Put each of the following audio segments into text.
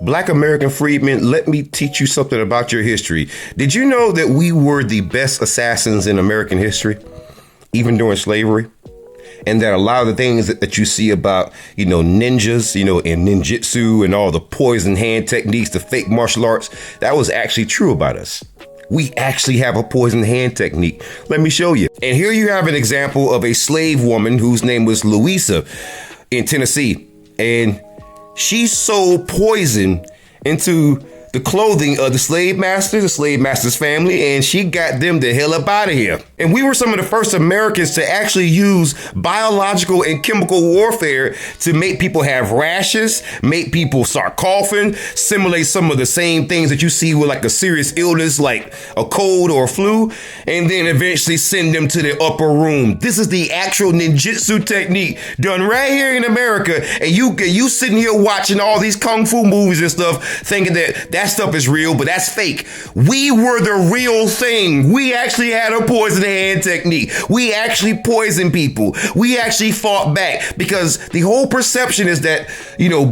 Black American freedmen, let me teach you something about your history. Did you know that we were the best assassins in American history, even during slavery? And that a lot of the things that you see about, ninjas, and ninjutsu and all the poison hand techniques, the fake martial arts, that was actually true about us. We actually have a poison hand technique. Let me show you. And here you have an example of a slave woman whose name was Louisa in Tennessee. And she sold poison into the clothing of the slave master's family, and she got them the hell up out of here. And we were some of the first Americans to actually use biological and chemical warfare to make people have rashes, make people start coughing, simulate some of the same things that you see with like a serious illness like a cold or a flu, and then eventually send them to the upper room. This is the actual ninjutsu technique done right here in America, and you sitting here watching all these kung fu movies and stuff thinking that stuff is real, but that's fake. We were the real thing. We actually had a poison hand technique. We actually poisoned people. We actually fought back, because the whole perception is that,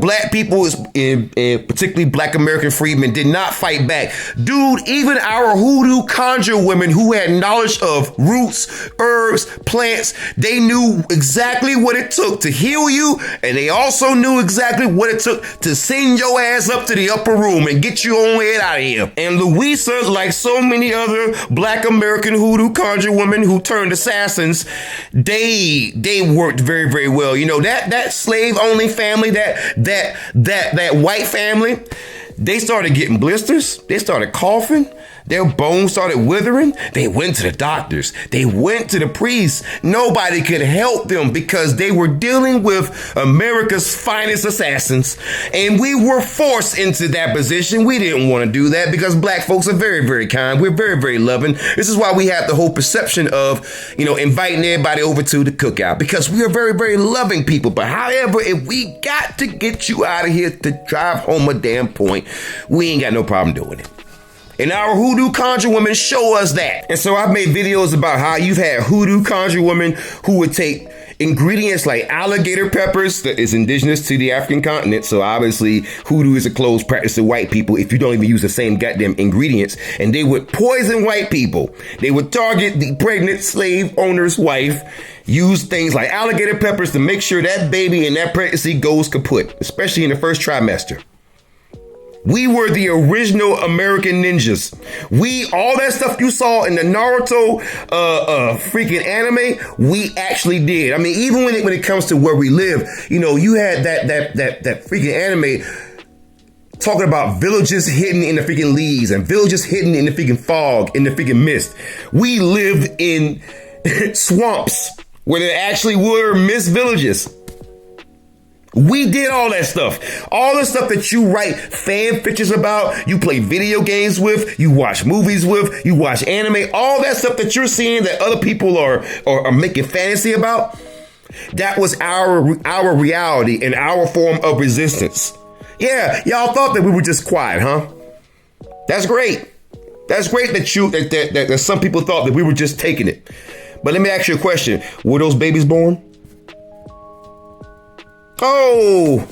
black people, and particularly Black American freedmen, did not fight back. Dude, even our hoodoo conjure women who had knowledge of roots, herbs, plants, they knew exactly what it took to heal you, and they also knew exactly what it took to send your ass up to the upper room and get you on head out of here. And Louisa, like so many other Black American hoodoo conjure women who turned assassins, they worked very, very well. That slave only family, that white family, they started getting blisters. They started coughing. Their bones started withering. They went to the doctors. They went to the priests. Nobody could help them because they were dealing with America's finest assassins. And we were forced into that position. We didn't want to do that because black folks are very, very kind. We're very, very loving. This is why we have the whole perception of, inviting everybody over to the cookout, because we are very, very loving people. But however, if we got to get you out of here to drive home a damn point, we ain't got no problem doing it. And our hoodoo conjure women show us that. And so I've made videos about how you've had hoodoo conjure women who would take ingredients like alligator peppers that is indigenous to the African continent. So obviously hoodoo is a closed practice of white people if you don't even use the same goddamn ingredients. And they would poison white people. They would target the pregnant slave owner's wife, use things like alligator peppers to make sure that baby in that pregnancy goes kaput, especially in the first trimester. We were the original American ninjas. All that stuff you saw in the Naruto freaking anime, we actually did. I mean, even when it comes to where we live, you had that freaking anime talking about villages hidden in the freaking leaves and villages hidden in the freaking fog, in the freaking mist. We lived in swamps where there actually were mist villages. We did all that stuff. All the stuff that you write fan fictions about, you play video games with, you watch movies with, you watch anime, all that stuff that you're seeing that other people are making fantasy about, that was our reality and our form of resistance. Yeah, y'all thought that we were just quiet, huh? That's great. That's great that some people thought that we were just taking it. But let me ask you a question. Were those babies born? Oh,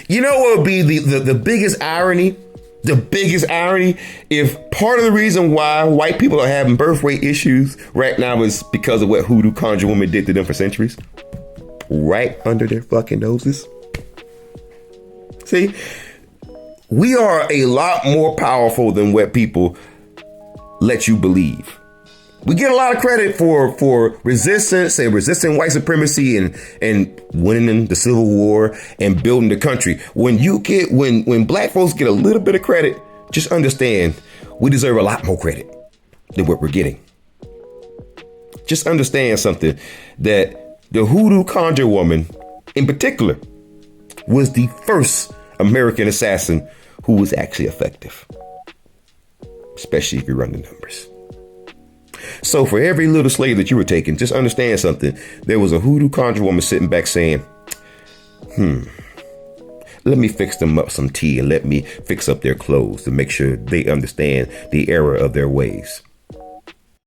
you know what would be the biggest irony? The biggest irony, if part of the reason why white people are having birth rate issues right now is because of what hoodoo conjure women did to them for centuries. Right under their fucking noses. See, we are a lot more powerful than what people let you believe. We get a lot of credit for resistance and resisting white supremacy and winning the Civil War and building the country. When black folks get a little bit of credit, just understand we deserve a lot more credit than what we're getting. Just understand something, that the hoodoo conjure woman in particular was the first American assassin who was actually effective, especially if you run the numbers. So for every little slave that you were taking, just understand something. There was a hoodoo conjure woman sitting back saying, let me fix them up some tea and let me fix up their clothes to make sure they understand the error of their ways.